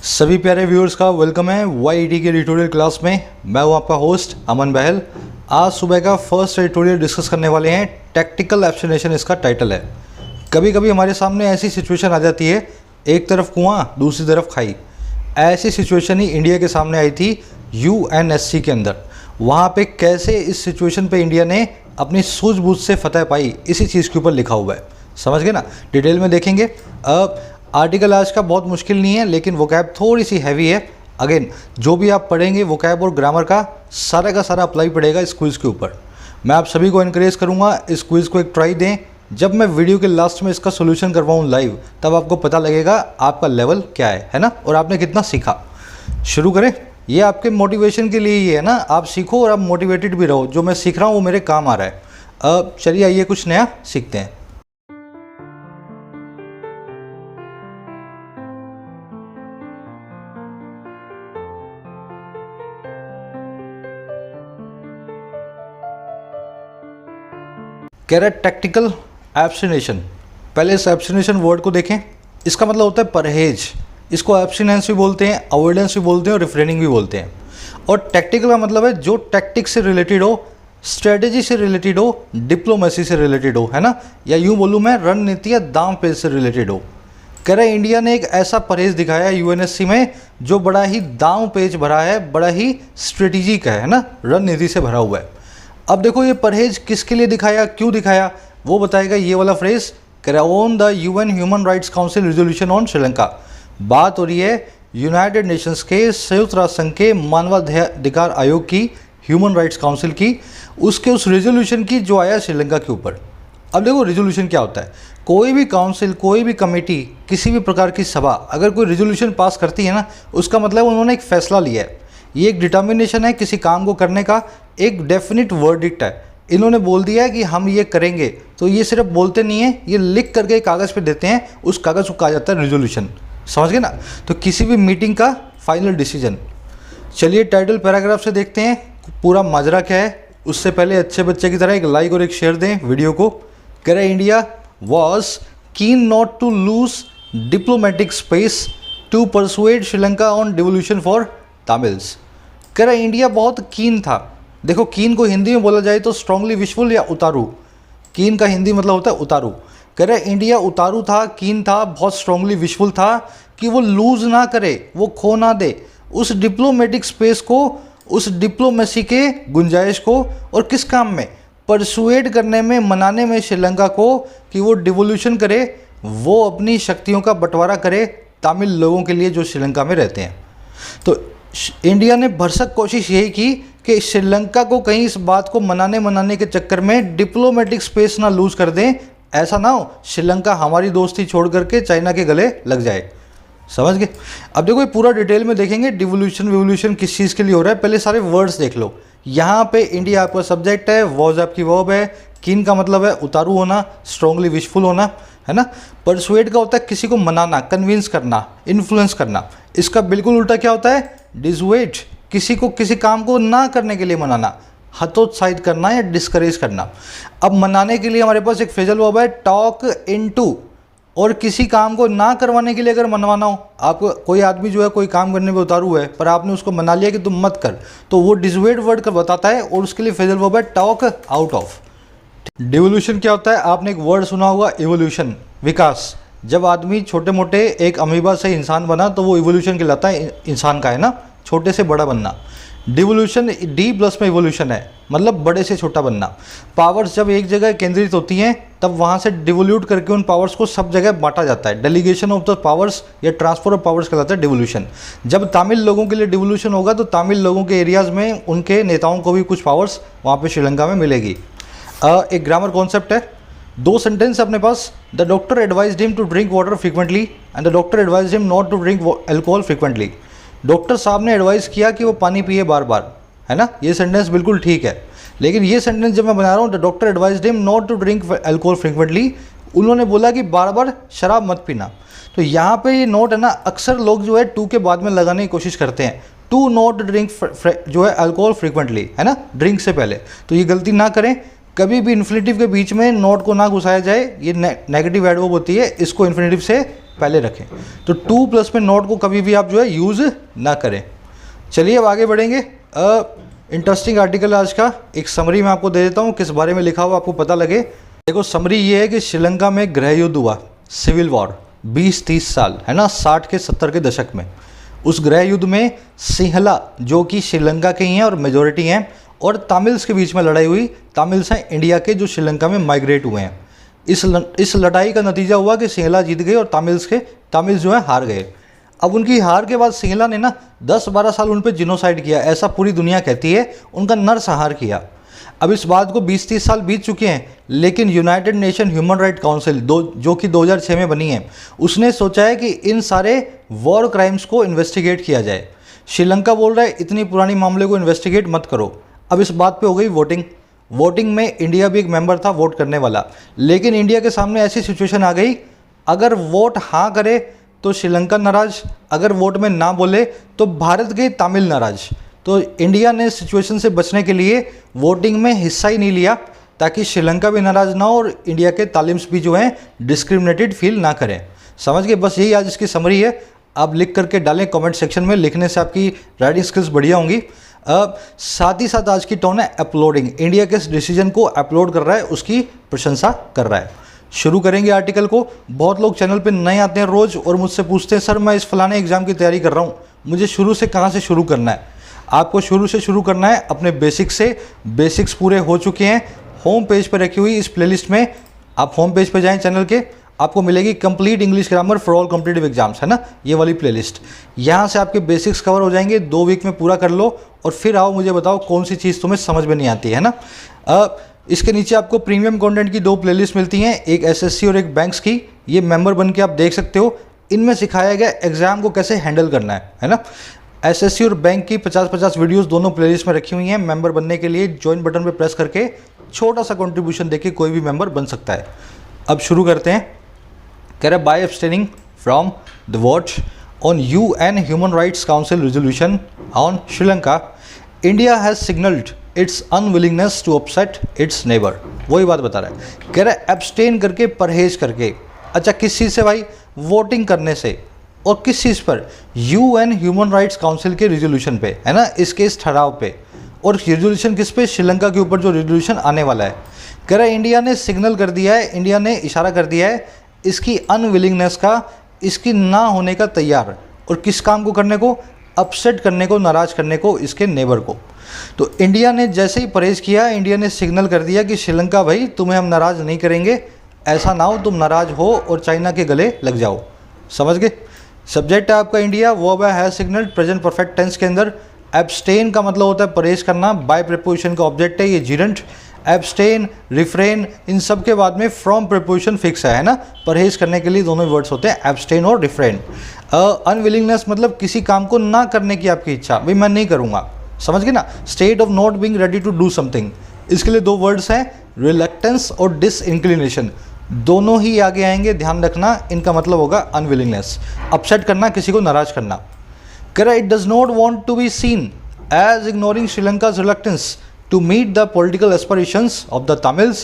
सभी प्यारे व्यूअर्स का वेलकम है YET के ट्यूटोरियल क्लास में। मैं हूं आपका होस्ट अमन बहल। आज सुबह का फर्स्ट ट्यूटोरियल डिस्कस करने वाले हैं। टैक्टिकल एब्सटिनेशन इसका टाइटल है। कभी कभी हमारे सामने ऐसी सिचुएशन आ जाती है, एक तरफ कुआं दूसरी तरफ खाई। ऐसी सिचुएशन ही इंडिया के सामने आई थी UNSC के अंदर। वहाँ पे कैसे इस सिचुएशन पे इंडिया ने अपनी सूझबूझ से फतह पाई, इसी चीज़ के ऊपर लिखा हुआ है। समझ गए ना? डिटेल में देखेंगे। आर्टिकल आज का बहुत मुश्किल नहीं है, लेकिन वोकैब थोड़ी सी हैवी है। अगेन जो भी आप पढ़ेंगे वोकैब और ग्रामर का सारा अप्लाई पड़ेगा इस क्विज़ के ऊपर। मैं आप सभी को इनकरेज करूँगा इस क्विज़ को एक ट्राई दें। जब मैं वीडियो के लास्ट में इसका सोल्यूशन करवाऊँ लाइव, तब आपको पता लगेगा आपका लेवल क्या है ना, और आपने कितना सीखा। शुरू करें। ये आपके मोटिवेशन के लिए ही है ना, आप सीखो और आप मोटिवेटेड भी रहो। जो मैं सीख रहा हूँ वो मेरे काम आ रहा है। चलिए आइए कुछ नया सीखते हैं। कह रहा है टैक्टिकल एब्सटिनेशन। पहले इस एब्सटिनेशन वर्ड को देखें। इसका मतलब होता है परहेज। इसको एब्सटिनेंस भी बोलते हैं, अवॉइडेंस भी बोलते हैं और रिफ्रेनिंग भी बोलते हैं। और टैक्टिकल का मतलब है जो टैक्टिक्स से रिलेटेड हो, स्ट्रेटेजी से रिलेटेड हो, डिप्लोमेसी से रिलेटेड हो, है ना, या यूँ बोलूँ मैं रणनीति या दांव पेच से रिलेटेड हो। कह रहा है इंडिया ने एक ऐसा परहेज दिखाया है UNSC में जो बड़ा ही दांव पेच भरा है, बड़ा ही स्ट्रेटेजिक है ना, रणनीति से भरा हुआ है। अब देखो ये परहेज किसके लिए दिखाया, क्यों दिखाया, वो बताएगा ये वाला phrase. On the UN human rights council resolution on Sri Lanka. बात हो रही है यूनाइटेड नेशंस के, संयुक्त राष्ट्र संघ के मानवाधिकार आयोग की, ह्यूमन राइट्स काउंसिल की, उसके उस रेजोल्यूशन की जो आया श्रीलंका के ऊपर। अब देखो रेजोल्यूशन क्या होता है। कोई भी काउंसिल, कोई भी कमेटी, किसी भी प्रकार की सभा अगर कोई रेजोल्यूशन पास करती है ना, उसका मतलब उन्होंने एक फैसला लिया है। ये एक डिटर्मिनेशन है किसी काम को करने का, एक डेफिनिट वर्डिक्ट है। इन्होंने बोल दिया है कि हम ये करेंगे, तो ये सिर्फ बोलते नहीं है, ये लिख करके कागज़ पे देते हैं। उस कागज़ को कहा जाता है रेजोल्यूशन। समझ गए ना? तो किसी भी मीटिंग का फाइनल डिसीजन। चलिए टाइटल पैराग्राफ से देखते हैं पूरा माजरा क्या है। उससे पहले अच्छे बच्चे की तरह एक लाइक और एक शेयर दें वीडियो को। कह रहे India was keen not to lose diplomatic space to persuade Sri Lanka on devolution for Tamils. कह रहा इंडिया बहुत कीन था। देखो कीन को हिंदी में बोला जाए तो स्ट्रांगली विशफुल या उतारू। कीन का हिंदी मतलब होता है उतारू। कह रहा इंडिया उतारू था, कीन था, बहुत स्ट्रांगली विशफुल था कि वो लूज ना करे, वो खो ना दे उस डिप्लोमेटिक स्पेस को, उस डिप्लोमेसी के गुंजाइश को। और किस काम में? परसुएड करने में, मनाने में श्रीलंका को कि वो डिवोल्यूशन करे, वो अपनी शक्तियों का बंटवारा करे तमिल लोगों के लिए जो श्रीलंका में रहते हैं। तो इंडिया ने भरसक कोशिश यही की कि श्रीलंका को कहीं इस बात को मनाने के चक्कर में डिप्लोमेटिक स्पेस ना लूज कर दें। ऐसा ना हो श्रीलंका हमारी दोस्ती छोड़ करके चाइना के गले लग जाए। समझ गए? अब देखो ये पूरा डिटेल में देखेंगे डिवोल्यूशन किस चीज़ के लिए हो रहा है। पहले सारे वर्ड्स देख लो। यहाँ पे इंडिया आपका सब्जेक्ट है, वॉज आपकी वर्ब है, कीन का मतलब है उतारू होना, स्ट्रांगली विशफुल होना, है ना। परसुएड का होता है किसी को मनाना, कन्विंस करना, इन्फ्लुएंस करना। इसका बिल्कुल उल्टा क्या होता है? डिसुएड, किसी को किसी काम को ना करने के लिए मनाना, हतोत्साहित करना या डिस्करेज करना। अब मनाने के लिए हमारे पास एक फ्रेजल वर्ब है टॉक इनटू। और किसी काम को ना करवाने के लिए अगर मनवाना हो, आपको कोई आदमी जो है कोई काम करने में उतारू है, पर आपने उसको मना लिया कि तुम मत कर, तो वो डिसुएड वर्ड का बताता है और उसके लिए फ्रेजल वर्ब है टॉक आउट ऑफ। डिवोल्यूशन क्या होता है? आपने एक वर्ड सुना होगा इवोल्यूशन, विकास। जब आदमी छोटे मोटे एक अमीबा से इंसान बना तो वो इवोल्यूशन कहलाता है, इंसान का, है ना, छोटे से बड़ा बनना। डिवोल्यूशन डी प्लस में इवोल्यूशन है, मतलब बड़े से छोटा बनना। पावर्स जब एक जगह केंद्रित होती हैं तब वहाँ से डिवोल्यूट करके उन पावर्स को सब जगह बांटा जाता है। डेलीगेशन ऑफ द पावर्स या ट्रांसफर ऑफ पावर्स कहलाता है डिवोल्यूशन। जब तमिल लोगों के लिए डिवोल्यूशन होगा तो तमिल लोगों के एरियाज़ में उनके नेताओं को भी कुछ पावर्स वहाँ पर श्रीलंका में मिलेगी। एक ग्रामर कॉन्सेप्ट है, दो सेंटेंस अपने पास। The doctor advised him to drink water frequently and the doctor advised him not to drink alcohol frequently. Doctor साहब ने एडवाइस किया कि वो पानी पिए बार बार, है ना। ये सेंटेंस बिल्कुल ठीक है, लेकिन ये सेंटेंस जब मैं बना रहा हूँ the doctor advised him not to drink alcohol frequently, उन्होंने बोला कि बार बार शराब मत पीना। तो यहाँ पे ये नोट है ना, अक्सर लोग जो है टू के बाद में लगाने की कोशिश करते हैं। टू नॉट ड्रिंक जो है अल्कोहल फ्रीक्वेंटली, है ना, ड्रिंक से पहले। तो ये गलती ना करें। कभी भी इन्फिनेटिव के बीच में नोट को ना घुसाया जाए, ये नेगेटिव एडवर्ब होती है, इसको इन्फिनेटिव से पहले रखें। तो 2+ में नॉट को कभी भी आप जो है यूज़ ना करें। चलिए अब आगे बढ़ेंगे। इंटरेस्टिंग आर्टिकल आज का एक समरी मैं आपको दे देता हूँ, किस बारे में लिखा हुआ आपको पता लगे। देखो समरी ये है कि श्रीलंका में गृह युद्ध हुआ, सिविल वॉर 20-30 साल, है ना, 60 के 70 के दशक में। उस गृह युद्ध में सिंहला जो कि श्रीलंका के ही हैं और मेजोरिटी हैं, और तमिल्स के बीच में लड़ाई हुई। तमिल्स हैं इंडिया के जो श्रीलंका में माइग्रेट हुए हैं। इस लड़ाई का नतीजा हुआ कि सिंहला जीत गए और तमिल्स जो है हार गए। अब उनकी हार के बाद सिंहला ने ना 10-12 साल उन पर जिनोसाइड किया, ऐसा पूरी दुनिया कहती है, उनका नरसंहार किया। अब इस बात को 20-30 साल बीत चुके हैं, लेकिन United nation human right council जो कि 2006 में बनी है, उसने सोचा है कि इन सारे वॉर क्राइम्स को इन्वेस्टिगेट किया जाए। श्रीलंका बोल रहा है इतनी पुरानी मामले को इन्वेस्टिगेट मत करो। अब इस बात पे हो गई वोटिंग में इंडिया भी एक मेंबर था वोट करने वाला, लेकिन इंडिया के सामने ऐसी सिचुएशन आ गई, अगर वोट हाँ करे तो श्रीलंका नाराज, अगर वोट में ना बोले तो भारत के तमिल नाराज। तो इंडिया ने सिचुएशन से बचने के लिए वोटिंग में हिस्सा ही नहीं लिया, ताकि श्रीलंका भी नाराज ना हो और इंडिया के तालिम्स भी जो हैं डिस्क्रिमिनेटेड फील ना करें। समझ गए? बस यही आज इसकी समरी है। आप लिख करके डालें कमेंट सेक्शन में, लिखने से आपकी राइटिंग स्किल्स बढ़िया होंगी। साथ ही साथ आज की टोन है अपलोडिंग। इंडिया के इस डिसीजन को अपलोड कर रहा है, उसकी प्रशंसा कर रहा है। शुरू करेंगे आर्टिकल को। बहुत लोग चैनल पे नए आते हैं रोज़ और मुझसे पूछते हैं सर मैं इस फलाने एग्जाम की तैयारी कर रहा हूँ, मुझे शुरू से कहाँ से शुरू करना है। आपको शुरू से शुरू करना है अपने बेसिक्स से। बेसिक्स पूरे हो चुके हैं, होम पेज पर रखी हुई इस प्लेलिस्ट में। आप होम पेज पर जाएँ चैनल के, आपको मिलेगी complete English grammar for all competitive exams, है ना, ये वाली प्लेलिस्ट। यहाँ से आपके बेसिक्स कवर हो जाएंगे। 2 वीक में पूरा कर लो और फिर आओ मुझे बताओ कौन सी चीज़ तुम्हें समझ में नहीं आती है ना। इसके नीचे आपको प्रीमियम कंटेंट की 2 प्लेलिस्ट मिलती हैं, एक एसएससी और एक बैंक्स की। ये मेंबर बन के आप देख सकते हो। इनमें सिखाया गया एग्जाम को कैसे हैंडल करना है ना। एसएससी और बैंक की 50-50 वीडियोस दोनों प्लेलिस्ट में रखी हुई हैं। मेंबर बनने के लिए ज्वाइन बटन पर प्रेस करके छोटा सा कंट्रीब्यूशन देके कोई भी मेंबर बन सकता है। अब शुरू करते हैं। कह रहा है by abstaining from the vote on UN human rights council resolution on Sri Lanka, India has signalled its unwillingness to upset its neighbour. वही बात बता रहा है। कह रहा है एब्सटेन करके, परहेज करके। अच्छा किस चीज़ से भाई? वोटिंग करने से। और किस चीज़ पर? UN ह्यूमन राइट्स काउंसिल के रेजोल्यूशन पे, है ना, इसके इस ठहराव पे। और रेजोल्यूशन किस पे? श्रीलंका के ऊपर जो रेजोल्यूशन आने वाला है। कह रहा है इंडिया ने सिग्नल कर दिया है, इंडिया ने इशारा कर दिया है इसकी अनविलिंगनेस का, इसकी ना होने का तैयार। और किस काम को करने को? अपसेट करने को, नाराज करने को इसके नेबर को। तो इंडिया ने जैसे ही परहेज किया, इंडिया ने सिग्नल कर दिया कि श्रीलंका भाई तुम्हें हम नाराज़ नहीं करेंगे, ऐसा ना हो तुम नाराज़ हो और चाइना के गले लग जाओ। समझ गए? सब्जेक्ट है आपका इंडिया, वर्ब है has signalled present perfect tense के अंदर। एब्सटेन का मतलब होता है परहेज करना, बाय प्रीपोजिशन का ऑब्जेक्ट है ये जिरंट। एब्सटेन, रिफ्रेन, इन सब के बाद में फ्रॉम प्रीपोजिशन फिक्स है ना। परहेज करने के लिए दोनों वर्ड्स होते हैं एब्सटेन और रिफ्रेन। अनविलिंगनेस मतलब किसी काम को ना करने की आपकी इच्छा, भाई मैं नहीं करूँगा। समझ गए ना। State of not being ready to do something, इसके लिए 2 वर्ड्स हैं रिलक्टेंस और डिसइंक्लिनेशन। दोनों ही आगे आएंगे, ध्यान रखना। इनका मतलब होगा अनविलिंगनेस, अपसेट करना, किसी को नाराज करना। कह रहा it does not want to be seen as ignoring Sri Lanka's reluctance to meet the political aspirations of the Tamils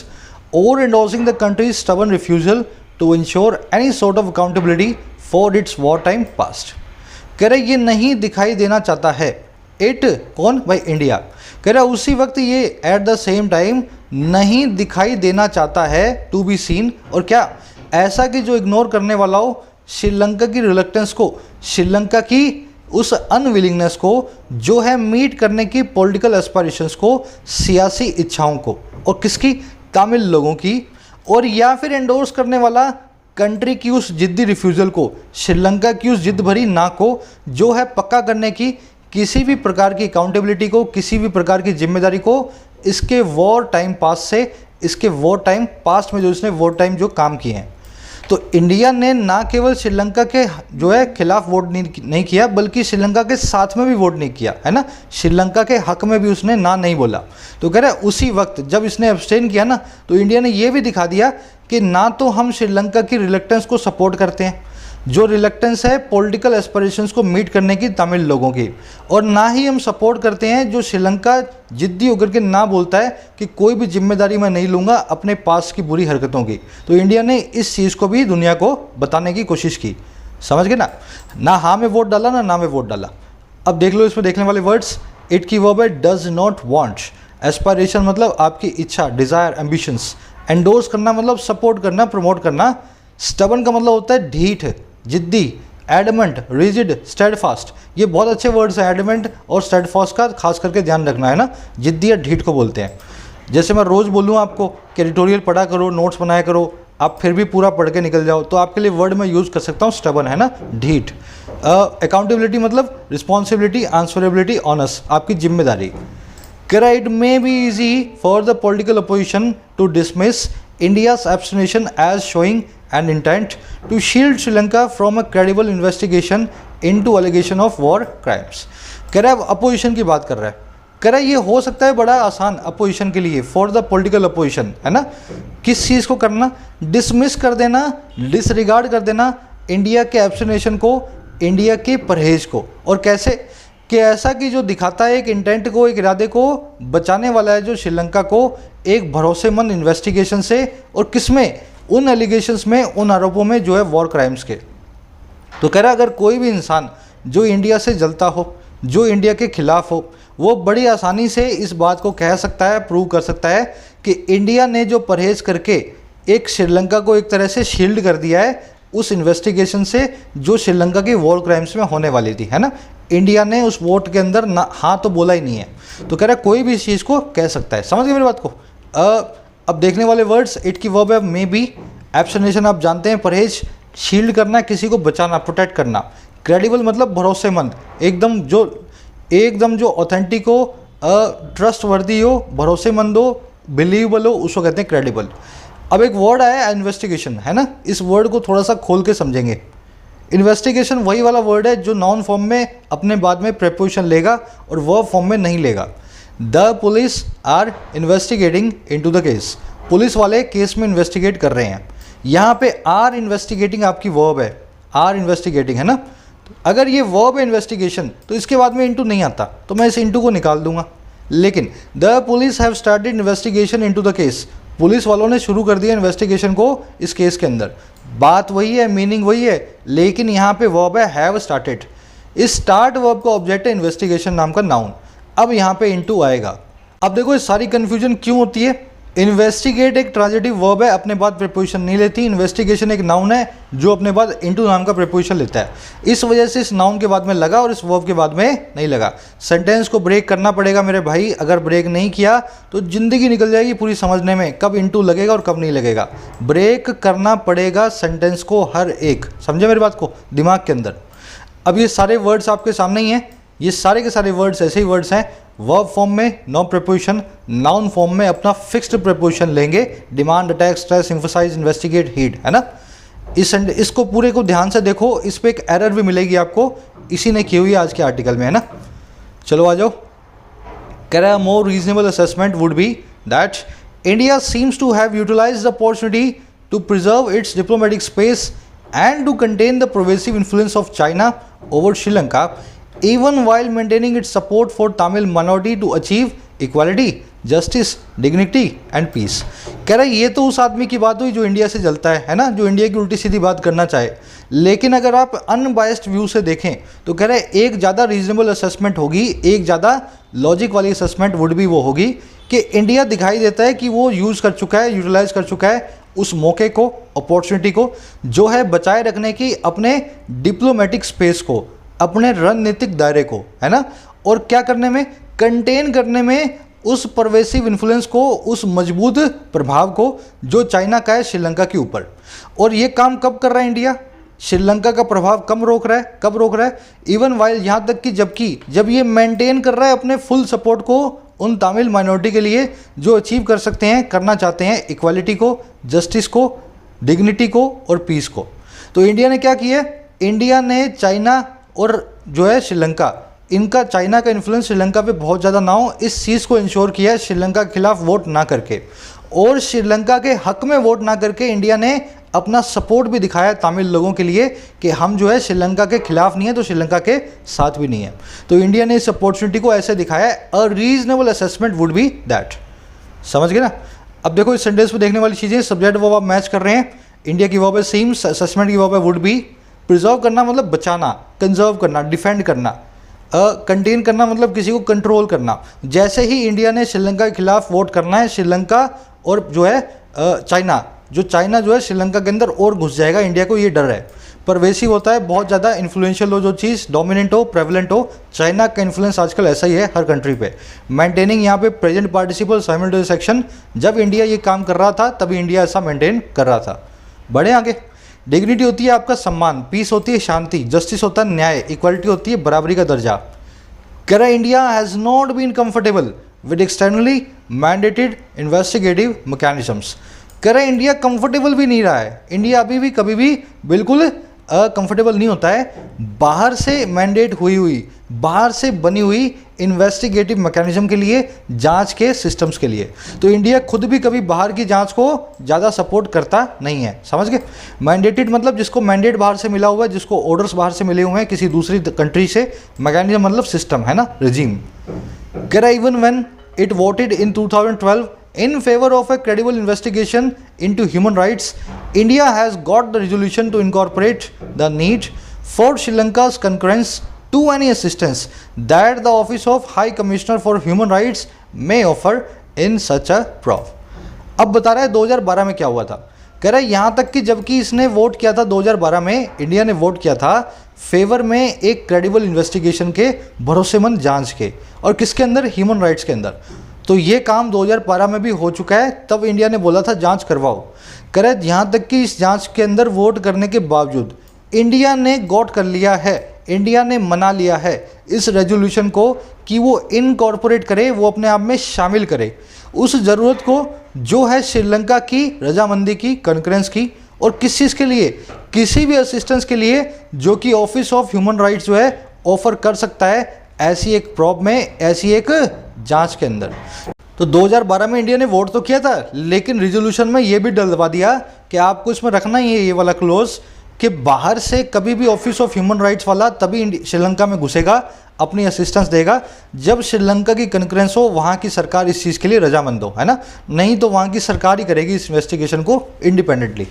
or endorsing the country's stubborn refusal to ensure any sort of accountability for its wartime past। कह रहा ये नहीं दिखाई देना चाहता है। It कौन? भाई इंडिया। कह रहा उसी वक्त ये एट द सेम टाइम नहीं दिखाई देना चाहता है, टू बी सीन, और क्या ऐसा कि जो इग्नोर करने वाला हो श्रीलंका की रिलक्टेंस को, श्रीलंका की उस अनविलिंगनेस को जो है मीट करने की पॉलिटिकल एस्पायरेशंस को, सियासी इच्छाओं को, और किसकी? तमिल लोगों की। और या फिर एंडोर्स करने वाला कंट्री की उस जिद्दी रिफ्यूज़ल को, श्रीलंका की उस जिद भरी ना को, जो है पक्का करने की किसी भी प्रकार की अकाउंटेबिलिटी को, किसी भी प्रकार की जिम्मेदारी को इसके वॉर टाइम पास से, इसके वॉर टाइम पास्ट में जो इसने वॉर टाइम जो काम किए हैं। तो इंडिया ने ना केवल श्रीलंका के जो है खिलाफ वोट नहीं किया, बल्कि श्रीलंका के साथ में भी वोट नहीं किया, है ना। श्रीलंका के हक में भी उसने ना नहीं बोला। तो कह रहा है उसी वक्त जब इसने एब्सटेन किया ना, तो इंडिया ने ये भी दिखा दिया कि ना तो हम श्रीलंका की रिलक्टेंस को सपोर्ट करते हैं, जो रिलक्टेंस है पॉलिटिकल एस्पिरेशंस को मीट करने की तमिल लोगों की, और ना ही हम सपोर्ट करते हैं जो श्रीलंका जिद्दी होकर के ना बोलता है कि कोई भी जिम्मेदारी मैं नहीं लूँगा अपने पास की बुरी हरकतों की। तो इंडिया ने इस चीज़ को भी दुनिया को बताने की कोशिश की, समझ गए ना हाँ में वोट डाला ना में वोट डाला। अब देख लो इसमें देखने वाले वर्ड्स, इट की वर्ब है डज नॉट वांट, एस्पायरेशन मतलब आपकी इच्छा, डिज़ायर, एम्बिशंस, एंडोर्स करना मतलब सपोर्ट करना, प्रमोट करना, स्टबन का मतलब होता है ढीठ, जिद्दी, एडमेंट, रिजिड, स्टेडफास्ट। ये बहुत अच्छे वर्ड्स हैं, एडमेंट और स्टेडफास्ट का खास करके ध्यान रखना है ना, जिद्दी या ढीठ को बोलते हैं। जैसे मैं रोज़ बोलूँ आपको कि एडिटोरियल पढ़ा करो, नोट्स बनाया करो, आप फिर भी पूरा पढ़ के निकल जाओ, तो आपके लिए वर्ड मैं यूज़ कर सकता हूँ स्टबन, है ना, ढीठ। अकाउंटेबिलिटी मतलब रिस्पॉन्सिबिलिटी, आंसरेबिलिटी, ऑनस, आपकी जिम्मेदारी। It may be easy for the political opposition to dismiss India's abstention as showing an intent to shield Sri Lanka from a credible investigation into allegation of war crimes। कह रहा है opposition की बात कर रहा है, कह रहा है ये हो सकता है बड़ा आसान अपोजिशन के लिए, फॉर द पॉलिटिकल अपोजिशन, है ना, किस चीज़ को करना, डिसमिस कर देना, डिसरिगार्ड कर देना इंडिया के एब्सटिनेशन को, इंडिया के परहेज को। और कैसे कि ऐसा कि जो दिखाता है एक इंटेंट को, एक इरादे को बचाने वाला है जो श्रीलंका को एक भरोसेमंद इन्वेस्टिगेशन से, और किसमें, उन एलिगेशंस में, उन आरोपों में जो है वॉर क्राइम्स के। तो कह रहा है अगर कोई भी इंसान जो इंडिया से जलता हो, जो इंडिया के खिलाफ हो, वो बड़ी आसानी से इस बात को कह सकता है, प्रूव कर सकता है कि इंडिया ने जो परहेज करके एक श्रीलंका को एक तरह से शील्ड कर दिया है उस इन्वेस्टिगेशन से जो श्रीलंका की वॉर क्राइम्स में होने वाली थी, है ना। इंडिया ने उस वोट के अंदर ना हाँ तो बोला ही नहीं है, तो कह रहा है कोई भी इस चीज़ को कह सकता है। समझ गए मेरी बात को। अब देखने वाले वर्ड्स, इट की वर्ब है मे बी, एब्सटिनेशन आप जानते हैं परहेज, शील्ड करना, किसी को बचाना, प्रोटेक्ट करना, क्रेडिबल मतलब भरोसेमंद, एकदम जो ऑथेंटिक हो, ट्रस्ट वर्दी हो, भरोसेमंद हो, बिलीवेबल हो, उसको कहते हैं क्रेडिबल। अब एक वर्ड आया इन्वेस्टिगेशन, है ना, इस वर्ड को थोड़ा सा खोल के समझेंगे। इन्वेस्टिगेशन वही वाला वर्ड है जो नाउन फॉर्म में अपने बाद में प्रेपोजिशन लेगा और वर्ब फॉर्म में नहीं लेगा। The police are investigating into the case, पुलिस वाले केस में इन्वेस्टिगेट कर रहे हैं। यहाँ पे आर इन्वेस्टिगेटिंग आपकी वर्ब है, आर इन्वेस्टिगेटिंग, है ना। अगर ये वर्ब है इन्वेस्टिगेशन तो इसके बाद में इनटू नहीं आता, तो मैं इस इनटू को निकाल दूंगा। लेकिन the police have started investigation into the case, police वालों ने शुरू कर दिया इन्वेस्टिगेशन को इस केस के अंदर। बात वही है, मीनिंग वही है, लेकिन यहाँ पे वर्ब है हैव स्टार्टेड। इस स्टार्ट वर्ब का ऑब्जेक्ट है इन्वेस्टिगेशन नाम का नाउन। अब यहाँ पे इनटू आएगा। अब देखो ये सारी कन्फ्यूजन क्यों होती है। इन्वेस्टिगेट एक ट्रांजिटिव वर्ब है, अपने बाद प्रीपोजिशन नहीं लेती। इन्वेस्टिगेशन एक नाउन है जो अपने बाद इनटू नाम का प्रीपोजिशन लेता है। इस वजह से इस नाउन के बाद में लगा और इस वर्ब के बाद में नहीं लगा। सेंटेंस को ब्रेक करना पड़ेगा मेरे भाई, अगर ब्रेक नहीं किया तो ज़िंदगी निकल जाएगी पूरी समझने में, कब इनटू लगेगा और कब नहीं लगेगा। ब्रेक करना पड़ेगा सेंटेंस को हर एक, समझे मेरी बात को दिमाग के अंदर। अब ये सारे वर्ड्स आपके सामने ही हैं, ये सारे के सारे वर्ड्स ऐसे ही वर्ड्स हैं। वर्ब फॉर्म में नो प्रीपोजिशन, नाउन फॉर्म में अपना फिक्स्ड प्रीपोजिशन लेंगे, demand, attack, stress, emphasise, investigate, heat, है ना। इसको पूरे को ध्यान से देखो, इस पर एक एरर भी मिलेगी आपको, इसी ने की हुई है आज के आर्टिकल में, है ना। चलो आ जाओ। कह रहा है more reasonable assessment would be that India seems to have utilised the opportunity to preserve its diplomatic space and to contain the pervasive influence of China over Sri Lanka, even while maintaining its support for Tamil minority to achieve equality, justice, dignity and peace। कह रहा है ये तो उस आदमी की बात हुई जो इंडिया से जलता है ना, जो इंडिया की उल्टी सीधी बात करना चाहे। लेकिन अगर आप अनबायस्ड व्यू से देखें तो कह रहा है एक ज़्यादा रीजनेबल असेसमेंट होगी, एक ज़्यादा लॉजिक वाली असेसमेंट वुड भी वो होगी कि इंडिया दिखाई देता है कि वो यूज़ कर चुका है, यूटिलाइज कर चुका है उस मौके को, अपॉर्चुनिटी को, जो है बचाए रखने की अपने डिप्लोमेटिक स्पेस को, अपने रणनीतिक दायरे को, है ना। और क्या करने में, कंटेन करने में उस परवेसिव इन्फ्लुएंस को, उस मजबूत प्रभाव को जो चाइना का है श्रीलंका के ऊपर। और ये काम कब कर रहा है इंडिया, श्रीलंका का प्रभाव कब रोक रहा है, कब रोक रहा है, इवन वाइल, यहाँ तक कि जब ये मेंटेन कर रहा है अपने फुल सपोर्ट को उन तमिल माइनॉरिटी के लिए जो अचीव कर सकते हैं, करना चाहते हैं इक्वालिटी को, जस्टिस को, डिग्निटी को और पीस को। तो इंडिया ने क्या किया, इंडिया ने चाइना और जो है श्रीलंका, इनका चाइना का इन्फ्लुएंस श्रीलंका पे बहुत ज़्यादा ना हो, इस चीज़ को इंश्योर किया है श्रीलंका के खिलाफ वोट ना करके। और श्रीलंका के हक में वोट ना करके इंडिया ने अपना सपोर्ट भी दिखाया तमिल लोगों के लिए कि हम जो है श्रीलंका के खिलाफ नहीं है तो श्रीलंका के साथ भी नहीं है। तो इंडिया ने इस अपॉर्चुनिटी को ऐसे दिखाया, a reasonable assessment would be that. समझ गए ना। अब देखो इस सेंटेंस में देखने वाली चीज़ें, सब्जेक्ट वर्ब आप मैच कर रहे हैं। इंडिया की वर्ब है सीम्स, असेसमेंट की वर्ब है वुड बी। प्रिजर्व करना मतलब बचाना, कंजर्व करना, डिफेंड करना। कंटेन करना मतलब किसी को कंट्रोल करना। जैसे ही इंडिया ने श्रीलंका के खिलाफ वोट करना है, श्रीलंका और जो है चाइना जो है श्रीलंका के अंदर और घुस जाएगा, इंडिया को ये डर है। पर वैसे ही होता है, बहुत ज़्यादा इन्फ्लुएंशियल हो जो चीज़, डोमिनेंट हो, प्रेवलेंट हो। चाइना का इन्फ्लुएंस आजकल ऐसा ही है हर कंट्री पे। मेंटेनिंग यहाँ पे प्रेजेंट पार्टिसिपल साइमल्टेनियस एक्शन, जब इंडिया ये काम कर रहा था तभी इंडिया ऐसा मेंटेन कर रहा था। बढ़े आगे। डिग्निटी होती है आपका सम्मान, पीस होती है शांति, जस्टिस होता है न्याय, इक्वालिटी होती है बराबरी का दर्जा। कह रहा India has not been comfortable with externally mandated investigative mechanisms. कह रहा इंडिया कंफर्टेबल भी नहीं रहा है। इंडिया अभी भी कभी भी बिल्कुल कंफर्टेबल नहीं होता है बाहर से मैंडेट हुई बाहर से बनी हुई इन्वेस्टिगेटिव मैकेनिज्म के लिए, जांच के सिस्टम्स के लिए। तो इंडिया खुद भी कभी बाहर की जांच को ज़्यादा सपोर्ट करता नहीं है। समझ गए। मैंडेटेड मतलब जिसको मैंडेट बाहर से मिला हुआ है, जिसको ऑर्डर्स बाहर से मिले हुए हैं किसी दूसरी कंट्री से। मैकेनिज्म मतलब सिस्टम है ना, रिजीम। कह रहा even when it voted in 2012 in favor of a credible investigation into human rights, India has got the resolution to incorporate the need for Sri Lanka's concurrence to any assistance that the Office of High Commissioner for Human Rights may offer in such a probe। अब बता रहा है 2012 में क्या हुआ था। कह रहा है यहाँ तक कि जबकि इसने वोट किया था 2012 में, इंडिया ने वोट किया था फेवर में एक क्रेडिबल इन्वेस्टिगेशन के, भरोसेमंद जांच के, और किसके अंदर, ह्यूमन राइट्स के अंदर। तो ये काम 2012 में भी हो चुका है, तब इंडिया ने बोला था जांच करवाओ। करेक्ट। यहाँ तक कि इस जांच के अंदर वोट करने के बावजूद इंडिया ने गॉट कर लिया है, इंडिया ने मना लिया है इस रेजोल्यूशन को कि वो इनकॉर्पोरेट करे, वो अपने आप में शामिल करे उस ज़रूरत को जो है श्रीलंका की रजामंदी की, कंकरेंस की, और किस चीज़ के लिए, किसी भी असिस्टेंस के लिए जो कि ऑफिस ऑफ ह्यूमन राइट्स जो है ऑफर कर सकता है ऐसी एक प्रॉब में, ऐसी एक जांच के अंदर। तो 2012 में इंडिया ने वोट तो किया था, लेकिन रिजोल्यूशन में ये भी डलवा दिया कि आपको इसमें रखना ही है ये वाला क्लोज कि बाहर से कभी भी ऑफिस ऑफ ह्यूमन राइट्स वाला तभी श्रीलंका में घुसेगा, अपनी असिस्टेंस देगा जब श्रीलंका की कंकरेंस हो, वहाँ की सरकार इस चीज़ के लिए रजामंद हो, है ना। नहीं तो वहाँ की सरकार ही करेगी इस इन्वेस्टिगेशन को इंडिपेंडेंटली।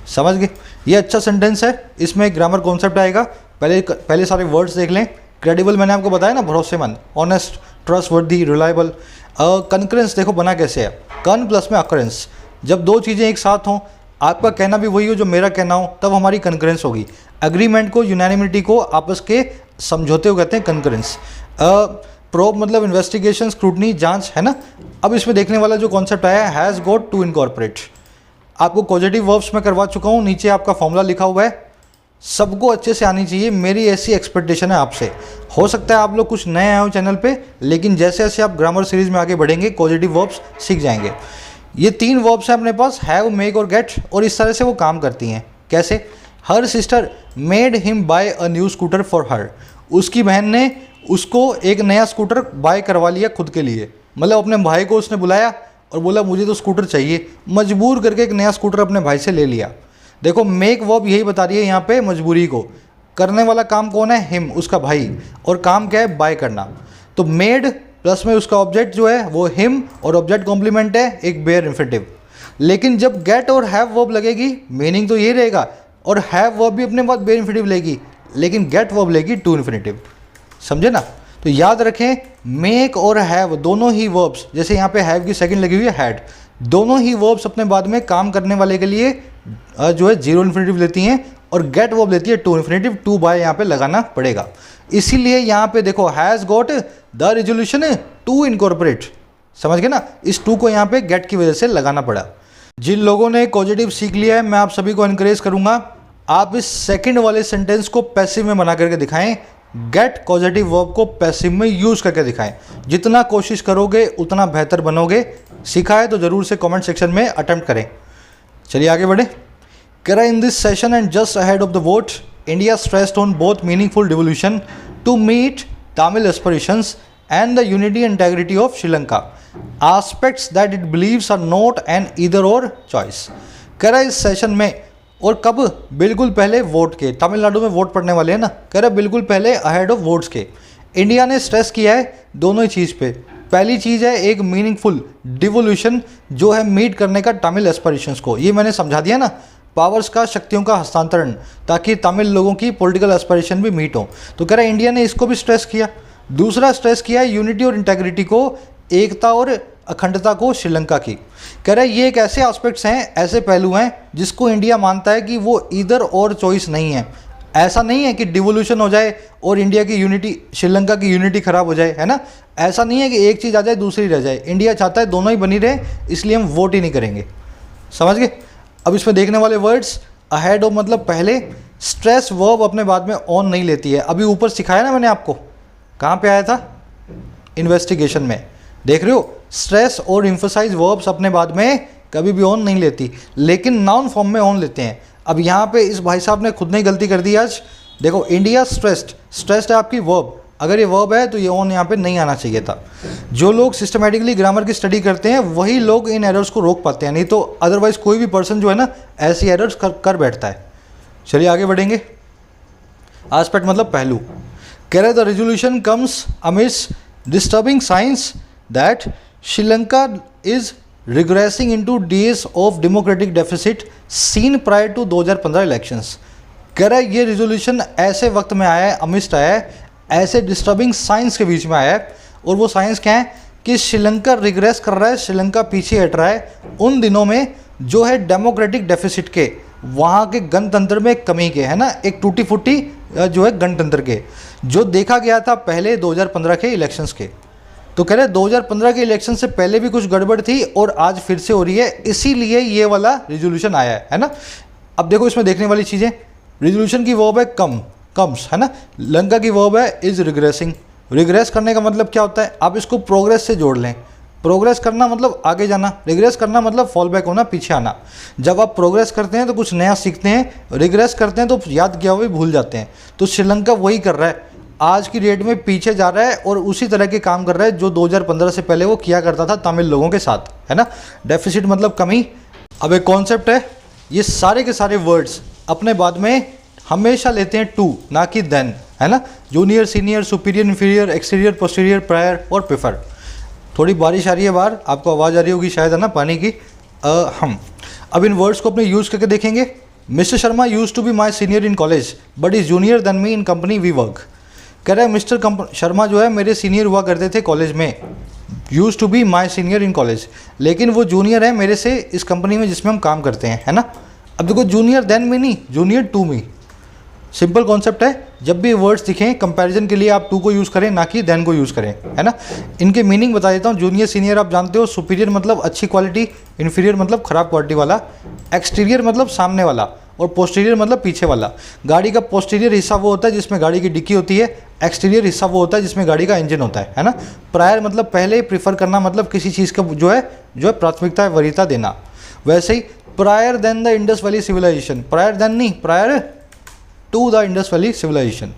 समझ गए। ये अच्छा सेंटेंस है, इसमें ग्रामर कॉन्सेप्ट आएगा। पहले सारे वर्ड्स देख लें। क्रेडिबल मैंने आपको बताया ना, भरोसेमंद, ऑनेस्ट, ट्रस्टवर्दी, रिलायबल। कंकरेंस देखो बना कैसे है, कन प्लस में अकरेंस। जब दो चीज़ें एक साथ हों, आपका कहना भी वही हो जो मेरा कहना हो, तब हमारी कंकरेंस होगी। एग्रीमेंट को, यूनैनिमिटी को, आपस के समझौते को कहते हैं कंकरेंस। प्रोब मतलब इन्वेस्टिगेशन, स्क्रूटनी, जांच, है ना। अब इसमें देखने वाला जो कॉन्सेप्ट आया है, हैज़ गॉट टू इनकॉर्पोरेट। आपको पॉजिटिव वर्ब्स में करवा चुका हूँ, नीचे आपका फॉर्मूला लिखा हुआ है, सबको अच्छे से आनी चाहिए, मेरी ऐसी एक्सपेक्टेशन है आपसे। हो सकता है आप लोग कुछ नए आए हो चैनल पे, लेकिन जैसे जैसे आप ग्रामर सीरीज में आगे बढ़ेंगे पॉजिटिव वर्ब्स सीख जाएंगे। ये 3 वर्ब्स हैं अपने पास, हैव, मेक और गेट, और इस तरह से वो काम करती हैं। कैसे? Her sister made him by a new scooter for her. उसकी बहन ने उसको एक नया स्कूटर बाय करवा लिया खुद के लिए। मतलब अपने भाई को उसने बुलाया और बोला मुझे तो स्कूटर चाहिए, मजबूर करके एक नया स्कूटर अपने भाई से ले लिया। देखो मेक वर्ब यही बता रही है यहाँ पे मजबूरी को। करने वाला काम कौन है? हिम, उसका भाई, और काम क्या है? बाय करना। तो मेड प्लस में उसका ऑब्जेक्ट जो है वो हिम, और ऑब्जेक्ट कॉम्प्लीमेंट है एक बेयर इन्फिनेटिव। लेकिन जब गेट और हैव वर्ब लगेगी मीनिंग तो ये रहेगा, और हैव वर्ब भी अपने बाद बेयर इन्फिनेटिव लेगी, लेकिन गेट वर्ब लेगी टू इन्फिनेटिव। समझे ना। तो याद रखें मेक और हैव दोनों ही वर्ब्स, जैसे यहाँ पे हैव की सेकंड लगी हुई है हैड, दोनों ही वर्ब्स अपने बाद में काम करने वाले के लिए जो है जीरो इन्फिनेटिव लेती हैं, और गेट वर्ब लेती है टू इन्फिनेटिव। टू बाय यहाँ पे लगाना पड़ेगा। इसीलिए यहाँ पे देखो has got the resolution to incorporate. समझ गए ना, इस टू को यहाँ पे गेट की वजह से लगाना पड़ा। जिन लोगों ने पॉजिटिव सीख लिया है, मैं आप सभी को एनकरेज करूँगा आप इस सेकंड वाले सेंटेंस को पैसिव में बना करके दिखाएं। गेट पॉजिटिव वर्ब को पैसिव में यूज करके दिखाएं। जितना कोशिश करोगे उतना बेहतर बनोगे। सीखा है तो जरूर से कमेंट सेक्शन में अटेम्प्ट करें। चलिए आगे बढ़े। कह in this session and just ahead of the vote, India stressed on both meaningful devolution to meet Tamil aspirations and the unity and integrity of Sri Lanka, aspects that it believes are not an either or choice। कह रहा है इस session में और कब? बिल्कुल पहले vote के। तमिलनाडु में वोट पड़ने वाले हैं ना, कह रहा बिल्कुल पहले अहेड ऑफ वोट्स के। इंडिया ने स्ट्रेस किया है दोनों ही चीज़ पे। पहली चीज़ है एक मीनिंगफुल डिवोल्यूशन जो है मीट करने का तमिल एस्पिरेशंस को, ये मैंने समझा दिया ना, पावर्स का, शक्तियों का हस्तांतरण, ताकि तमिल लोगों की पॉलिटिकल एस्पिरेशन भी मीट हो। तो कह रहा है इंडिया ने इसको भी स्ट्रेस किया। दूसरा स्ट्रेस किया है यूनिटी और इंटेग्रिटी को, एकता और अखंडता को श्रीलंका की। कह रहा है ये एक ऐसे एस्पेक्ट्स हैं, ऐसे पहलू हैं जिसको इंडिया मानता है कि वो इधर और चॉइस नहीं है। ऐसा नहीं है कि डिवोल्यूशन हो जाए और इंडिया की यूनिटी, श्रीलंका की यूनिटी खराब हो जाए, है ना। ऐसा नहीं है कि एक चीज़ आ जाए दूसरी रह जाए। इंडिया चाहता है दोनों ही बनी रहे, इसलिए हम वोट ही नहीं करेंगे। समझ गए? अब इसमें देखने वाले वर्ड्स, अहेड ऑफ मतलब पहले, स्ट्रेस वर्ब अपने बाद में ऑन नहीं लेती है। अभी ऊपर सिखाया ना मैंने आपको, कहाँ पे आया था? इन्वेस्टिगेशन में। देख रहे हो, स्ट्रेस और इम्फोसाइज वर्ब्स अपने बाद में कभी भी ऑन नहीं लेती, लेकिन नाउन फॉर्म में ऑन लेते हैं। अब यहाँ पे इस भाई साहब ने खुद ने गलती कर दी आज। देखो, इंडिया स्ट्रेस्ड, स्ट्रेस्ड है आपकी वर्ब, अगर ये वर्ब है तो ये ऑन यहाँ पे नहीं आना चाहिए था। जो लोग सिस्टमेटिकली ग्रामर की स्टडी करते हैं वही लोग इन एरर्स को रोक पाते हैं, नहीं तो अदरवाइज कोई भी पर्सन जो है ना ऐसी एरर्स कर बैठता है। चलिए आगे बढ़ेंगे। एस्पेक्ट मतलब पहलू। कह रहे the resolution comes amidst disturbing signs that Sri Lanka is regressing into days of democratic deficit seen prior to 2015 elections. कह रहा है ये रिजोल्यूशन ऐसे वक्त में आया है, अमिस्ट आया है, ऐसे डिस्टर्बिंग साइंस के बीच में आया है। और वो साइंस क्या है कि श्रीलंका रिग्रेस कर रहा है, श्रीलंका पीछे हट रहा है उन दिनों में जो है डेमोक्रेटिक डेफिसिट के, वहाँ के गणतंत्र में कमी के, है ना, एक टूटी फूटी जो है गणतंत्र के, जो देखा गया था पहले 2015 के इलेक्शंस के। तो कह रहे 2015 के इलेक्शन से पहले भी कुछ गड़बड़ थी और आज फिर से हो रही है, इसीलिए ये वाला रिजोल्यूशन आया है ना। अब देखो इसमें देखने वाली चीज़ें, रिजोल्यूशन की वर्ब है कम्स, है ना। लंका की वर्ब है इज रिग्रेसिंग। रिग्रेस करने का मतलब क्या होता है? आप इसको प्रोग्रेस से जोड़ लें। प्रोग्रेस करना मतलब आगे जाना, रिग्रेस करना मतलब फॉल बैक होना, पीछे आना। जब आप प्रोग्रेस करते हैं तो कुछ नया सीखते हैं, रिग्रेस करते हैं तो याद किया हुआ भूल जाते हैं। तो श्रीलंका वही कर रहा है, आज की डेट में पीछे जा रहा है और उसी तरह के काम कर रहा है जो 2015 से पहले वो किया करता था तमिल लोगों के साथ, है ना। डेफिसिट मतलब कमी। अब एक कॉन्सेप्ट है, ये सारे के सारे वर्ड्स अपने बाद में हमेशा लेते हैं टू, ना कि देन, है ना। Junior, senior, superior, inferior, exterior, posterior, prior और प्रेफर। थोड़ी बारिश आ रही है बाहर, आपको आवाज़ आ रही होगी शायद, है ना, पानी की। हम अब इन वर्ड्स को अपने यूज़ करके देखेंगे। Mister Sharma used to be my senior in college but is junior than me in company we work. कह रहा है मिस्टर शर्मा जो है मेरे सीनियर हुआ करते थे कॉलेज में, used to be my senior in college, लेकिन वो जूनियर है मेरे से इस कंपनी में जिसमें हम काम करते हैं, है ना। अब देखो, जूनियर देन मी नहीं, junior to me. Simple concept है, जब भी वर्ड्स दिखें कंपैरिजन के लिए आप टू को यूज़ करें, ना कि देन को यूज़ करें, है ना। इनके मीनिंग बता देता हूँ। जूनियर सीनियर आप जानते हो, सुपीरियर मतलब अच्छी क्वालिटी, इन्फीरियर मतलब ख़राब क्वालिटी वाला, एक्सटीरियर मतलब सामने वाला, और पोस्टीरियर मतलब पीछे वाला। गाड़ी का पोस्टीरियर हिस्सा वो होता है जिसमें गाड़ी की डिक्की होती है, एक्सटीरियर हिस्सा वो होता है जिसमें गाड़ी का इंजन होता है ना। प्रायर मतलब पहले, प्रीफर करना मतलब किसी चीज़ का जो है प्राथमिकता, वरीयता देना। वैसे ही prior than the Indus valley civilisation, prior than नहीं, prior to the Indus valley civilisation.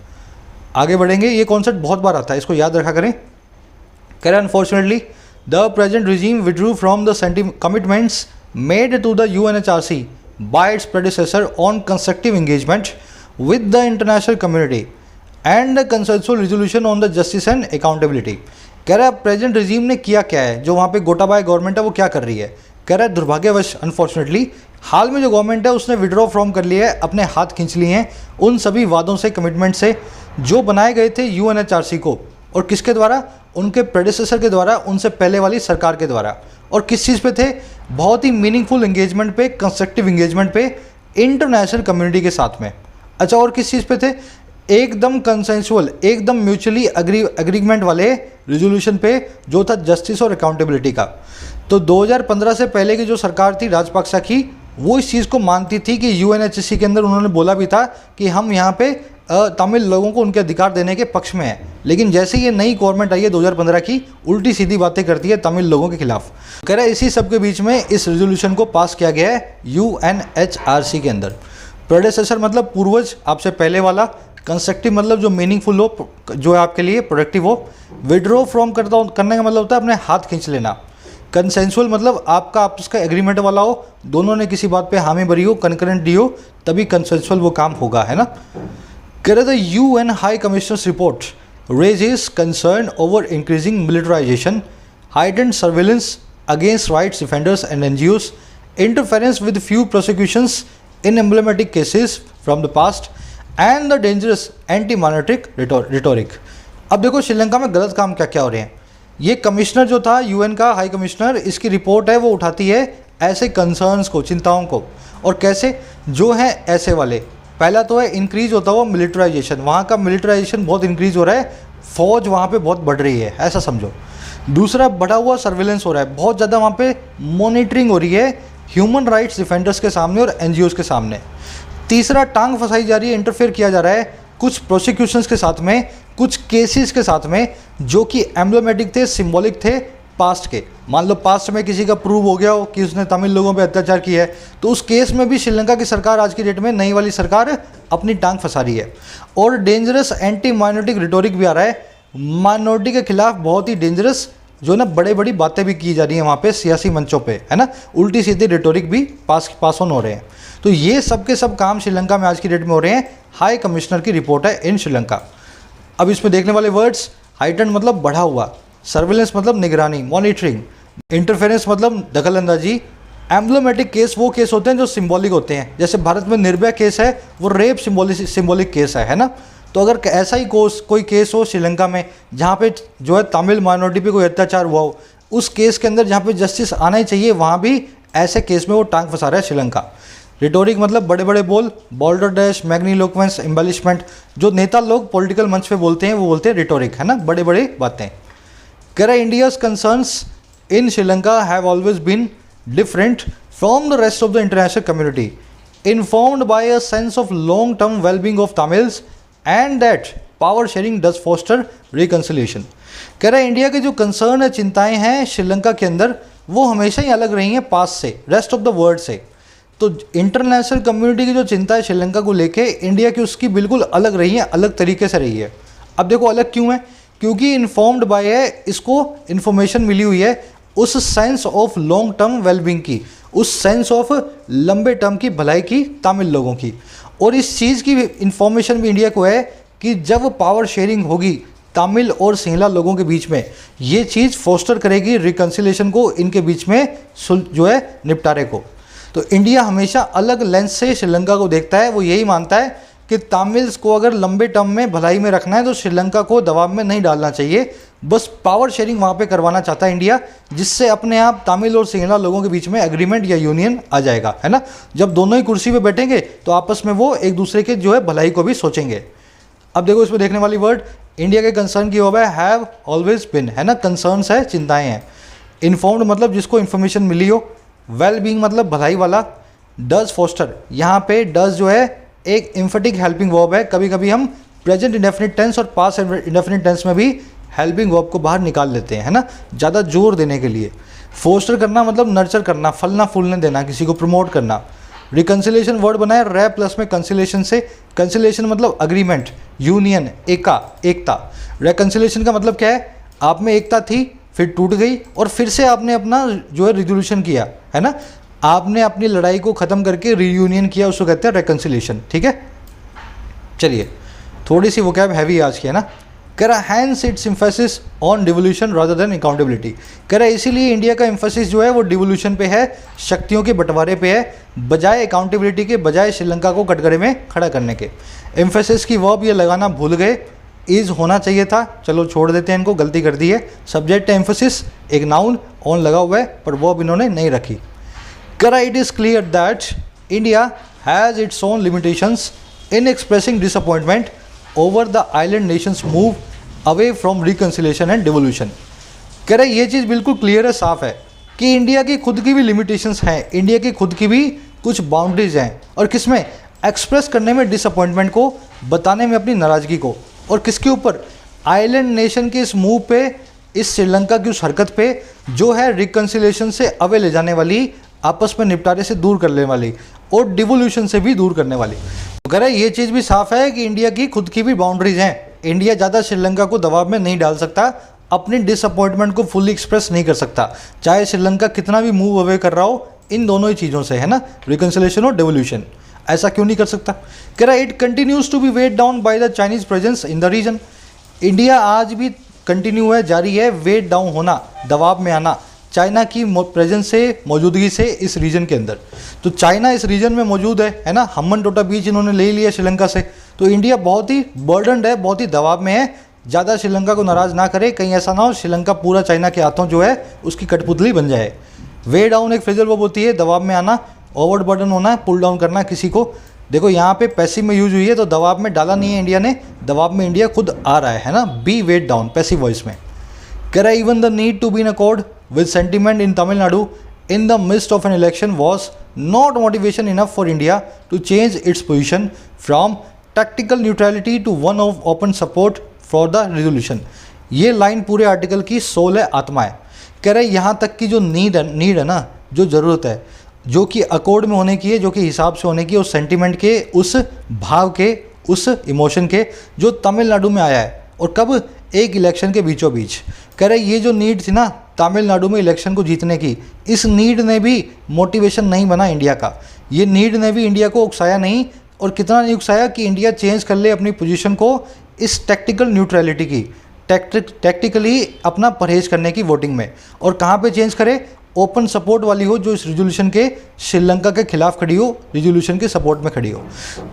आगे बढ़ेंगे, ये कॉन्सेप्ट बहुत बार आता है, इसको याद रखा करें। कह रहे unfortunately the present regime withdrew from the commitments made to the UNHRC by its predecessor on constructive engagement with the international community and a consensual resolution on the justice and accountability। कह रहा है present regime ने किया क्या है, जो वहाँ पे गोटाबाया गवर्नमेंट है वो क्या कर रही है। कह रहा है दुर्भाग्यवश, अनफॉर्चुनेटली, हाल में जो गवर्नमेंट है उसने विड्रॉ फ्रॉम कर लिया है, अपने हाथ खींच लिए हैं उन सभी वादों से, कमिटमेंट से जो बनाए गए थे UNHRC को, और किसके द्वारा? उनके प्रेडिसेसर के द्वारा, उनसे पहले वाली सरकार के द्वारा। और किस चीज़ पे थे? बहुत ही मीनिंगफुल एंगेजमेंट पे, कंस्ट्रक्टिव एंगेजमेंट पे, इंटरनेशनल कम्युनिटी के साथ में। अच्छा, और किस चीज़ पे थे? एकदम कंसेंसुअल, एकदम म्यूचुअली एग्रीमेंट वाले रिजोल्यूशन पे, जो था जस्टिस और अकाउंटेबिलिटी का। तो 2015 से पहले की जो सरकार थी राजपक्षा की, वो इस चीज़ को मानती थी कि UNHRC के अंदर उन्होंने बोला भी था कि हम यहाँ पे तमिल लोगों को उनके अधिकार देने के पक्ष में है। लेकिन जैसे ये नई गवर्नमेंट आई है 2015 की, उल्टी सीधी बातें करती है तमिल लोगों के खिलाफ। कह रहा है इसी सब के बीच में इस रेजोल्यूशन को पास किया गया है UNHRC के अंदर। प्रेडेसेसर मतलब पूर्वज, आपसे पहले वाला। कंस्ट्रक्टिव मतलब जो मीनिंगफुल हो, जो आपके लिए प्रोडक्टिव हो। विड्रॉ फ्रॉम करने का मतलब होता है अपने हाथ खींच लेना। कंसेंसुअल मतलब आपका आपस का एग्रीमेंट वाला हो, दोनों ने किसी बात पे हामी भरी हो, कनकरेंट दी हो, तभी कंसेंसुअल वो काम होगा, है ना। कह रहे the UN high commissioners report raises concern over increasing militarisation, heightened surveillance against rights defenders and NGOs, interference with few prosecutions in emblematic cases from the past, and the dangerous anti-monarchic rhetoric। अब देखो श्रीलंका में गलत काम क्या क्या हो रहे हैं। ये कमिश्नर जो था UN का हाई कमिश्नर, इसकी रिपोर्ट है वो उठाती है ऐसे कंसर्न्स को, चिंताओं को, और कैसे जो है ऐसे वाले। पहला तो है इंक्रीज होता हुआ मिलिटराइजेशन, वहाँ का मिलिटराइजेशन बहुत इंक्रीज हो रहा है, फौज वहाँ पे बहुत बढ़ रही है, ऐसा समझो। दूसरा, बढ़ा हुआ सर्विलेंस हो रहा है, बहुत ज़्यादा वहाँ पे मॉनिटरिंग हो रही है ह्यूमन राइट्स डिफेंडर्स के सामने और NGOs के सामने। तीसरा, टांग फंसाई जा रही है, इंटरफेयर किया जा रहा है कुछ प्रोसिक्यूशंस के साथ में, कुछ केसेस के साथ में जो कि एम्ब्लेमेटिक थे, सिंबॉलिक थे पास्ट के। मान लो पास्ट में किसी का प्रूव हो गया हो कि उसने तमिल लोगों पे अत्याचार किया है, तो उस केस में भी श्रीलंका की सरकार आज की डेट में, नई वाली सरकार, अपनी टांग फंसा रही है। और डेंजरस एंटी माइनॉरिटी रिटोरिक भी आ रहा है, माइनॉरिटी के खिलाफ बहुत ही डेंजरस जो ना बड़े बड़ी बातें भी की जा रही हैं वहाँ पे सियासी मंचों पे, है ना, उल्टी सीधी रिटोरिक भी पास ऑन हो रहे हैं। तो ये सब के सब काम श्रीलंका में आज की डेट में हो रहे हैं। हाई कमिश्नर की रिपोर्ट है इन श्रीलंका। अब इसमें देखने वाले वर्ड्स, हाइटेंड मतलब बढ़ा हुआ, सर्विलेंस मतलब निगरानी, मॉनिटरिंग, इंटरफेरेंस मतलब दखलंदाजी, एम्ब्लेमेटिक केस वो केस होते हैं जो सिंबॉलिक होते हैं, जैसे भारत में निर्भया केस है वो रेप सिंबॉलिक केस है ना। तो अगर ऐसा ही कोई केस हो श्रीलंका में जहाँ पे जो है तमिल माइनॉरिटी पे कोई अत्याचार हुआ हो, उस केस के अंदर जहाँ पे जस्टिस आना ही चाहिए, वहाँ भी ऐसे केस में वो टांग फंसा रहा है श्रीलंका। रिटोरिक मतलब बड़े बड़े बोल, बॉर्डर डैश, मैग्नीलोक्वेंस, एम्बेलिशमेंट, जो नेता लोग पॉलिटिकल मंच पे बोलते हैं वो बोलते हैं रिटोरिक, है ना, बड़े बड़े बातें। कह रहा है India's concerns in Sri Lanka have always been different from the rest of the international community, informed by a sense of long term wellbeing of Tamils and that power sharing does foster reconciliation. कह रहा है इंडिया के जो concern है, चिंताएं हैं श्रीलंका के अंदर, वो हमेशा ही अलग रही हैं पास से, रेस्ट ऑफ द वर्ल्ड से। तो इंटरनेशनल कम्युनिटी की जो चिंता है श्रीलंका को लेके, इंडिया की उसकी बिल्कुल अलग रही है, अलग तरीके से रही है। अब देखो अलग क्यों है, क्योंकि इन्फॉर्म्ड बाय है, इसको इन्फॉर्मेशन मिली हुई है उस sense of long term wellbeing की, उस सेंस ऑफ लंबे टर्म की भलाई की तमिल लोगों की। और इस चीज़ की इन्फॉर्मेशन भी इंडिया को है कि जब पावर शेयरिंग होगी तमिल और सिंहला लोगों के बीच में, ये चीज़ फोस्टर करेगी रिकन्सिलेशन को, इनके बीच में जो है निपटारे को। तो इंडिया हमेशा अलग लेंस से श्रीलंका को देखता है। वो यही मानता है कि तमिल्स को अगर लंबे टर्म में भलाई में रखना है तो श्रीलंका को दबाव में नहीं डालना चाहिए, बस पावर शेयरिंग वहाँ पे करवाना चाहता है इंडिया, जिससे अपने आप तमिल और सिंहला लोगों के बीच में एग्रीमेंट या यूनियन आ जाएगा, है ना। जब दोनों ही कुर्सी पे बैठेंगे तो आपस में वो एक दूसरे के जो है भलाई को भी सोचेंगे। अब देखो इसमें देखने वाली वर्ड, इंडिया के कंसर्न की हो है हैव ऑलवेज बिन, है ना, कंसर्न्स है, चिंताएँ हैं। इन्फॉर्म्ड मतलब जिसको इन्फॉर्मेशन मिली हो, वेल बीइंग मतलब भलाई वाला, डज फोस्टर, यहाँ पे डज जो है एक एम्फेटिक हेल्पिंग वर्ब है। कभी कभी हम प्रेजेंट इंडेफिनिट टेंस और पास्ट इंडेफिनिट टेंस में भी हेल्पिंग वर्ब को बाहर निकाल लेते हैं, है ना, ज़्यादा जोर देने के लिए। फोस्टर करना मतलब नर्चर करना, फलना फूलने देना, किसी को प्रमोट करना। रिकन्सिलेशन वर्ड बनाए रे प्लस में कंसिलेशन से, कंसिलेशन मतलब अग्रीमेंट, यूनियन, एकता। रिकन्सिलेशन का मतलब क्या है, आप में एकता थी फिर टूट गई और फिर से आपने अपना जो है रिजोल्यूशन किया, है ना, आपने अपनी लड़ाई को ख़त्म करके रीयूनियन किया, उसको कहते हैं रिकन्सिलेशन। ठीक है, चलिए थोड़ी सी वोकैब हैवी आज की, है ना। कह रहा hence its emphasis on devolution rather than accountability. कह रहा है इसीलिए इंडिया का एम्फेसिस जो है वो डिवोल्यूशन पे है, शक्तियों के बंटवारे पे है, बजाय अकाउंटेबिलिटी के, बजाय श्रीलंका को कटघरे में खड़ा करने के। एम्फेसिस की वर्ब ये लगाना भूल गए, इज़ होना चाहिए था, चलो छोड़ देते हैं इनको, गलती कर दी है। सब्जेक्ट एम्फेसिस एक नाउन ऑन लगा हुआ है पर वर्ब इन्होंने नहीं रखी। कह रहा it is clear that India has its own limitations in expressing disappointment over the island Nations move away from reconciliation and devolution. कह रहा है ये चीज़ बिल्कुल क्लियर है, साफ है कि इंडिया की खुद की भी लिमिटेशंस हैं, इंडिया की खुद की भी कुछ बाउंड्रीज हैं, और किसमें, एक्सप्रेस करने में डिसअपॉइंटमेंट को, बताने में अपनी नाराज़गी को, और किसके ऊपर, आइलैंड नेशन के इस मूव पे, इस श्रीलंका की उस हरकत पे जो है रिकन्सिलेशन से अवे ले जाने वाली, आपस में निपटारे से दूर करने वाली और डिवोल्यूशन से भी दूर करने वाली। तो कह रहा है ये चीज़ भी साफ है कि इंडिया की खुद की भी बाउंड्रीज हैं, इंडिया ज़्यादा श्रीलंका को दबाव में नहीं डाल सकता, अपनी डिसअपॉइंटमेंट को फुल्ली एक्सप्रेस नहीं कर सकता, चाहे श्रीलंका कितना भी मूव अवे कर रहा हो इन दोनों ही चीज़ों से, है ना, रिकन्सिलेशन और डेवोल्यूशन। ऐसा क्यों नहीं कर सकता? कह रहा है it continues to be weighed down by the Chinese presence in the region. India आज भी कंटिन्यू है, जारी है वेट डाउन होना, दबाव में आना चाइना की प्रेजेंस से, मौजूदगी से इस रीजन के अंदर। तो चाइना इस रीजन में मौजूद है ना, हम्बन टोटा बीच इन्होंने ले लिया श्रीलंका से, तो इंडिया बहुत ही बर्डनड है, बहुत ही दबाव में है। ज़्यादा श्रीलंका को नाराज़ ना करे, कहीं ऐसा ना हो श्रीलंका पूरा चाइना के हाथों जो है उसकी कठपुतली बन जाए। वे डाउन एक फ्रेजल वर्ब होती है, दबाव में आना, ओवर बर्डन होना, पुल डाउन करना किसी को। देखो यहाँ पे पैसिव में यूज हुई है, तो दबाव में डाला नहीं है इंडिया ने, दबाव में इंडिया खुद आ रहा है ना, be weighed down passive voice में। कह रहा है even the need to be in accord with sentiment in Tamil Nadu in the midst of an election was not motivation enough for India to change its position from tactical neutrality to one of open support for the resolution. ये line पूरे article की soul है, आत्मा है। कह रहे यहाँ तक की जो नीड है ना, जो ज़रूरत है, जो कि अकॉर्ड में होने की है, जो कि हिसाब से होने की, उस सेंटिमेंट के, उस भाव के, उस इमोशन के, जो तमिलनाडु में आया है। और कब? एक इलेक्शन के बीचों बीच। कह रहे ये जो नीड थी ना तमिलनाडु में इलेक्शन को जीतने की, इस नीड ने भी मोटिवेशन नहीं बना इंडिया का। ये नीड ने भी इंडिया को उकसाया नहीं, और कितना नहीं उकसाया कि इंडिया चेंज कर ले अपनी पोजीशन को इस टैक्टिकल न्यूट्रलिटी की, टैक्टिकली अपना परहेज करने की वोटिंग में। और कहाँ पे चेंज करे? ओपन सपोर्ट वाली हो, जो इस रिजोल्यूशन के श्रीलंका के खिलाफ खड़ी हो, रिजोल्यूशन के सपोर्ट में खड़ी हो।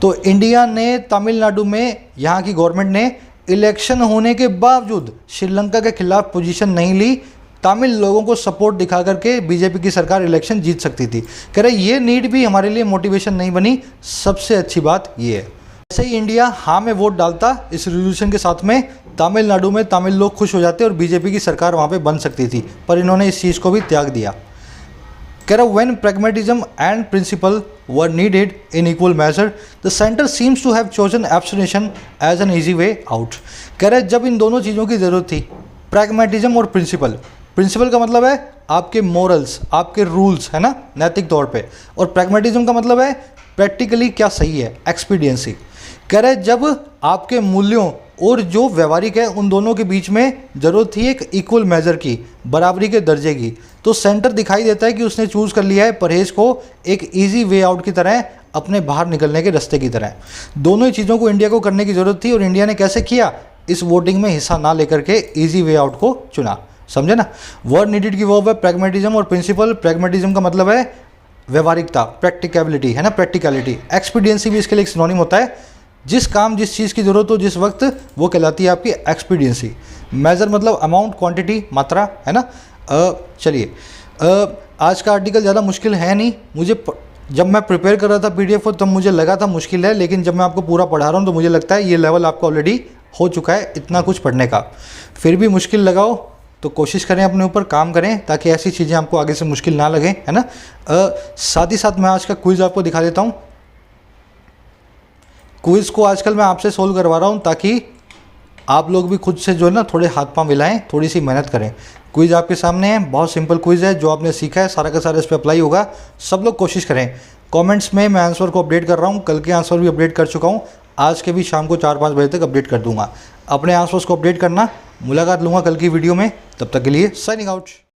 तो इंडिया ने तमिलनाडु में, यहाँ की गवर्नमेंट ने इलेक्शन होने के बावजूद श्रीलंका के खिलाफ पोजीशन नहीं ली, तमिल लोगों को सपोर्ट दिखा करके बीजेपी की सरकार इलेक्शन जीत सकती थी। कह रहे ये नीड भी हमारे लिए मोटिवेशन नहीं बनी। सबसे अच्छी बात ये है, ऐसे ही इंडिया हाँ में वोट डालता इस रिजोल्यूशन के साथ में, तमिलनाडु में तमिल लोग खुश हो जाते और बीजेपी की सरकार वहाँ पे बन सकती थी, पर इन्होंने इस चीज़ को भी त्याग दिया। कह रहा when pragmatism and principle were needed in equal measure the centre seems to have chosen abstention as an easy way out. कह रहे जब इन दोनों चीज़ों की ज़रूरत थी, प्रैग्मेटिज्म और प्रिंसिपल, प्रिंसिपल का मतलब है आपके मोरल्स, आपके रूल्स, है ना, नैतिक तौर पे, और प्रैग्मेटिज्म का मतलब है प्रैक्टिकली क्या सही है, एक्सपीडियंसी। कह रहे जब आपके मूल्यों और जो व्यवहारिक है उन दोनों के बीच में ज़रूरत थी एक इक्वल मेजर की, बराबरी के दर्जे की, तो सेंटर दिखाई देता है कि उसने चूज़ कर लिया है परहेज को एक इजी वे आउट की तरह, अपने बाहर निकलने के रास्ते की तरह। दोनों ही चीज़ों को इंडिया को करने की ज़रूरत थी, और इंडिया ने कैसे किया? इस वोटिंग में हिस्सा ना लेकर के ईजी वे आउट को चुना। समझे ना? वर्ड नीडेड की वर्ब है प्रैग्मेटिज्म और प्रिंसिपल। प्रैग्मेटिज्म का मतलब है व्यवहारिकता, प्रैक्टिकबिलिटी, है ना, प्रैक्टिकलिटी। एक्सपीडियंसी भी इसके लिए एक सिनोनिम होता है, जिस काम जिस चीज़ की ज़रूरत हो जिस वक्त, वो कहलाती है आपकी एक्सपीडियंसी। मेजर मतलब अमाउंट, क्वांटिटी, मात्रा, है ना। चलिए आज का आर्टिकल ज़्यादा मुश्किल है नहीं। मुझे जब मैं प्रिपेयर कर रहा था पीडीएफ को तब मुझे लगा था मुश्किल है, लेकिन जब मैं आपको पूरा पढ़ा रहा हूँ तो मुझे लगता है ये लेवल आपका ऑलरेडी हो चुका है इतना कुछ पढ़ने का। फिर भी मुश्किल लगाओ तो कोशिश करें, अपने ऊपर काम करें, ताकि ऐसी चीज़ें आपको आगे से मुश्किल ना लगे, है ना। साथ ही साथ मैं आज का क्विज़ आपको दिखा देता हूँ। क्विज़ को आजकल मैं आपसे सोल्व करवा रहा हूँ, ताकि आप लोग भी खुद से जो है ना थोड़े हाथ पांव मिलाएं, थोड़ी सी मेहनत करें। क्विज़ आपके सामने है, बहुत सिंपल क्विज़ है, जो आपने सीखा है सारा का सारा इस पर अप्लाई होगा। सब लोग कोशिश करें। कमेंट्स में मैं आंसर को अपडेट कर रहा हूँ, कल के आंसर भी अपडेट कर चुका हूँ, आज के भी शाम को 4-5 बजे तक अपडेट कर दूंगा। अपने आंसर्स को अपडेट करना। मुलाकात लूँगा कल की वीडियो में, तब तक के लिए साइनिंग आउट।